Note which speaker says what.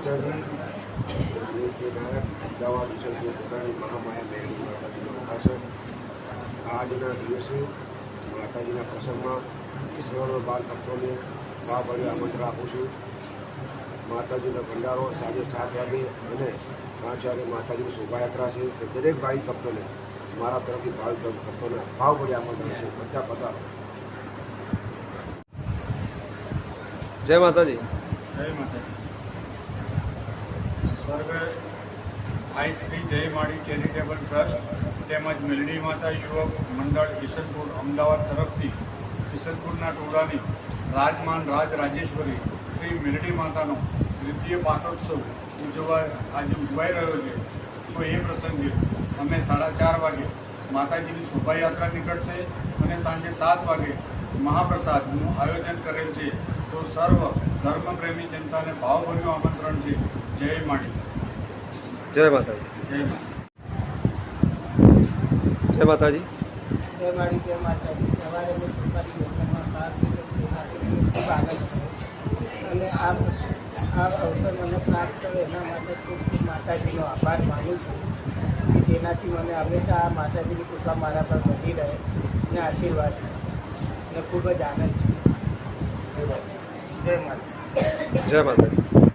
Speaker 1: માતાજી નાયક અમદાવાદ વિસર્જન પોતાની મહામાયા મેળવી માતાજીનો ઉપાસક આજના દિવસે માતાજીના પ્રસંગમાં સર્વ બાળ ભક્તોને ભાવભર્યું આમંત્રણ આપું છું. માતાજીનો ભંડારો સાંજે 7 વાગે અને 5 વાગે માતાજીની શોભાયાત્રા છે. તો દરેક ભાઈ ભક્તોને મારા તરફથી ભક્તોને ભાવભર્યું આમંત્રણ છે. બધા પધારો.
Speaker 2: જય માતાજી.
Speaker 3: જય માતાજી. સર્વે ભાઈ શ્રી જય માળી ચેરિટેબલ ટ્રસ્ટ તેમજ મેલડી માતા યુવક મંડળ કિશનપુર અમદાવાદ તરફથી કિશનપુરના ટોળાની રાજમાન રાજરાજેશ્વરી શ્રી મેલડી માતાનો દ્વિતીય પાટોત્સવ આજે ઉજવાઈ રહ્યો છે. તો એ પ્રસંગે અમે 4:30 વાગે માતાજીની શોભાયાત્રા નીકળશે અને સાંજે 7 વાગે મહાપ્રસાદનું આયોજન કરેલ છે. તો સર્વ ધર્મપ્રેમી જનતાને ભાવભર્યું આમંત્રણ છે. જય માળી.
Speaker 2: જય માતાજી.
Speaker 3: જય માળી.
Speaker 2: જય માતાજી.
Speaker 4: જય માળી. જય માતાજી. સવારે મેં સુપારી યોજનામાં ભાગ લીધો ખૂબ આનંદ થયો અને આ અવસર મને પ્રાપ્ત થયો એના માટે ખૂબ ખૂબ માતાજીનો આભાર માનું છું કે જેનાથી મને હંમેશા આ માતાજીની કૃપા મારા પર બની રહે અને આશીર્વાદ અને ખૂબ જ આનંદ છે. જય માતા.
Speaker 2: જય માતાજી.